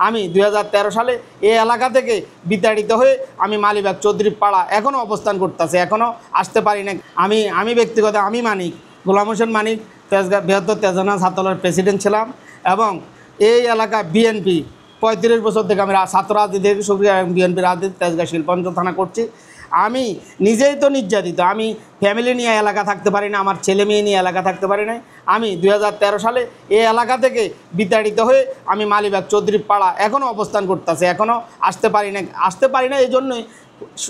আমি 2013 সালে এই এলাকা থেকে বিতাড়িত হয়ে আমি মালিবাগ চৌধুরী পাড়া এখনও অবস্থান করতেছে, এখনও আসতে পারি না। আমি ব্যক্তিগত আমি মানিক গোলাম হোসেন মানিক তেজগাঁ বৃহত্তর তেজগাঁ ছাত্রদলের প্রেসিডেন্ট ছিলাম এবং এই এলাকা বিএনপি 35 বছর থেকে আমি ছাত্র রাজনীতি থেকে সক্রিয় বিএনপি রাজনীতি তেজগাঁ শিল্পাঞ্চল থানা করছি। আমি নিজেই তো নির্যাতিত, আমি ফ্যামিলি নিয়ে এলাকা থাকতে পারি না, আমার ছেলে মেয়ে নিয়ে এলাকা থাকতে পারি না। আমি 2013 সালে এই এলাকা থেকে বিতাড়িত হয়ে আমি মালিবাগ চৌধুরী পাড়া এখনও অবস্থান করতেছে, এখনও আসতে পারি না। এই জন্যই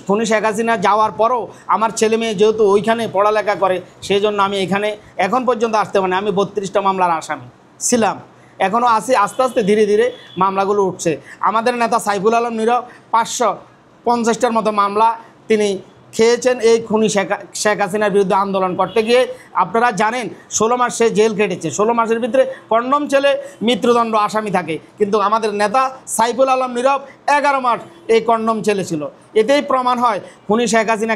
খুনি শেখ হাসিনা যাওয়ার পরও আমার ছেলে মেয়ে যেহেতু ওইখানে পড়ালেখা করে, সেই জন্য আমি এখানে এখন পর্যন্ত আসতে পারি না। আমি 32টা মামলার আসামি ছিলাম, এখনও আছি। আস্তে আস্তে ধীরে ধীরে মামলাগুলো উঠছে। আমাদের নেতা সাইফুল আলম নীরব 550টার মতো মামলা তিনি খেয়েছেন এই খুনি শেখ হাসিনার বিরুদ্ধে আন্দোলন করতে গিয়ে। আপনারা জানেন 16 মাস সে জেল কেটেছে, 16 মাসের ভিতরে কন্ডম ছেলে মৃত্যুদণ্ড আসামি থাকে, কিন্তু আমাদের নেতা সাইফুল আলম নীরব 11 মাস এই কন্ডম ছেলে ছিল। এতেই প্রমাণ হয় খুনি শেখ হাসিনা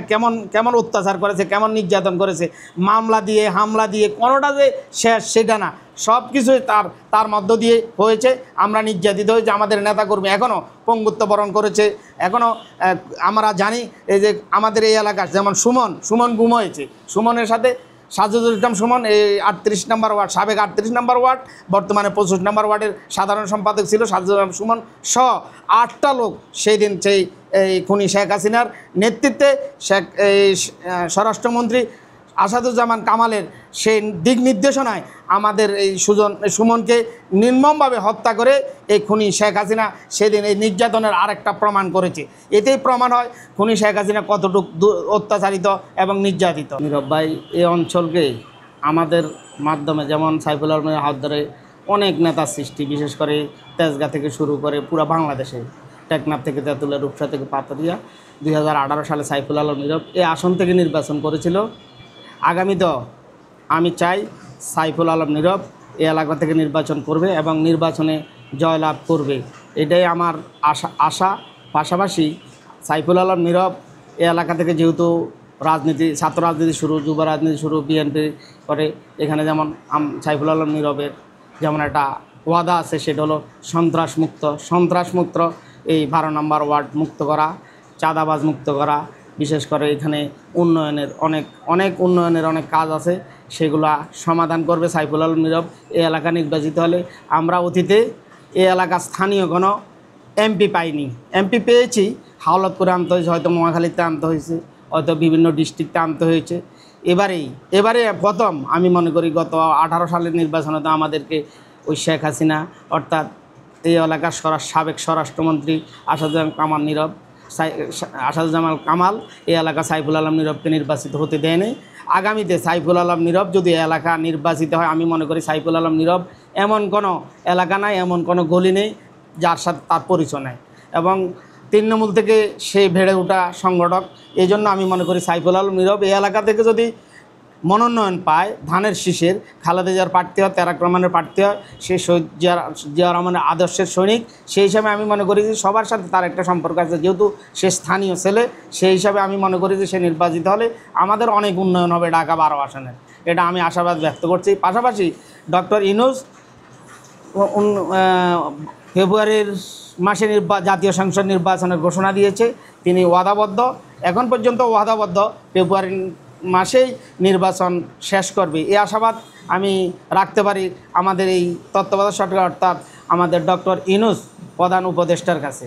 কেমন অত্যাচার করেছে, কেমন নির্যাতন করেছে। মামলা দিয়ে হামলা দিয়ে কোনোটা যে শেষ সেটা না, সব কিছুই তার মধ্য দিয়ে হয়েছে। আমরা নির্যাতিত হয়েছে, আমাদের নেতাকর্মী এখনও পঙ্গুত্ব বরণ করেছে। এখনও আমরা জানি এই যে আমাদের এই এলাকার যেমন সুমন গুম হয়েছে, সুমনের সাথে সাজুদুল ইসলাম সুমন এই 38 নম্বর ওয়ার্ড, সাবেক 38 নম্বর ওয়ার্ড, বর্তমানে 25 নম্বর ওয়ার্ডের সাধারণ সম্পাদক ছিল সাজুদুল ইসলাম সুমন সহ 8টা লোক সেই দিন সেই এই খুনি শেখ হাসিনার নেতৃত্বে স্বরাষ্ট্রমন্ত্রী আসাদুজ্জামান কামালের সেই দিক নির্দেশনায় আমাদের এই সুমনকে নির্মমভাবে হত্যা করে এই খুনি শেখ হাসিনা সেদিন এই নির্যাতনের আরেকটা প্রমাণ করেছে। এতেই প্রমাণ হয় খুনি শেখ হাসিনা কতটুকু অত্যাচারিত এবং নির্যাতিত। নীরব ভাই এই অঞ্চলকে আমাদের মাধ্যমে যেমন সাইফুল আলমের হাত ধরে অনেক নেতা সৃষ্টি, বিশেষ করে তেজগাঁ থেকে শুরু করে পুরো বাংলাদেশে, টেকনাফ থেকে তেঁতুলিয়া, রূপসা থেকে পাথরিয়া 2018 সালে সাইফুল আলম নীরব এই আসন থেকে নির্বাচন করেছিল। আগামীতেও আমি চাই সাইফুল আলম নীরব এই এলাকা থেকে নির্বাচন করবে এবং নির্বাচনে জয়লাভ করবে, এটাই আমার আশা। পাশাপাশি সাইফুল আলম নীরব এই এলাকা থেকে যেহেতু ছাত্র রাজনীতি শুরু, যুব রাজনীতি শুরু, বিএনপি করে, এখানে যেমন সাইফুল আলম নীরবের যেমন একটা ওয়াদা আছে, সেটা হলো সন্ত্রাসমুক্ত এই 12 নম্বর ওয়ার্ড মুক্ত করা, চাঁদাবাজ মুক্ত করা। বিশেষ করে এখানে উন্নয়নের অনেক কাজ আছে, সেগুলা সমাধান করবে সাইফুল আলম নীরব এই এলাকা নির্বাচিত হলে। আমরা অতীতে এই এলাকার স্থানীয় কোনো এমপি পাইনি, এমপি পেয়েছি, হাওলাতপুরে আনতে হয়েছে, হয়তো মহাখালীতে আনতে হয়েছে, হয়তো বিভিন্ন ডিস্ট্রিক্টে আনতে হয়েছে। এবারে প্রথম আমি মনে করি গত 18 সালের নির্বাচনে তো আমাদেরকে ওই শেখ হাসিনা অর্থাৎ এই এলাকার সাবেক স্বরাষ্ট্রমন্ত্রী আসাদুজ্জামান কামাল এই এলাকা সাইফুল আলম নীরবকে নির্বাচিত হতে দেয়নি। আগামীতে সাইফুল আলম নীরব যদি এলাকা নির্বাচিত হয়, আমি মনে করি সাইফুল আলম নীরব এমন কোনো এলাকা নাই, এমন কোনো গলি নেই যার সাথে তার পরিচয় নেই, এবং তৃণমূল থেকে সে বেড়ে ওঠা সংগঠক। এই জন্য আমি মনে করি সাইফুল আলম নীরব এই এলাকা থেকে যদি মনোনয়ন পায়, ধানের শীষের খালেদা জিয়ার প্রার্থী হয়, তারেক রহমানের প্রার্থী হয়, সে শহীদ জিয়া রহমানের আদর্শের সৈনিক, সেই হিসাবে আমি মনে করি যে সবার সাথে তার একটা সম্পর্ক আছে, যেহেতু সে স্থানীয় ছেলে, সেই হিসাবে আমি মনে করি যে সে নির্বাচিত হলে আমাদের অনেক উন্নয়ন হবে ঢাকা 12 আসনের, এটা আমি আশাবাদ ব্যক্ত করছি। পাশাপাশি ডক্টর ইউনূস ফেব্রুয়ারির মাসে জাতীয় সংসদ নির্বাচনের ঘোষণা দিয়েছে, তিনি ওয়াদাবদ্ধ, এখন পর্যন্ত ওয়াদাবদ্ধ, ফেব্রুয়ারি মাসেই নির্বাচন শেষ করবে, এই আশাবাদ আমি রাখতে পারি আমাদের এই তত্ত্বাবধায়ক সরকার অর্থাৎ আমাদের ডক্টর ইউনূস প্রধান উপদেষ্টার কাছে।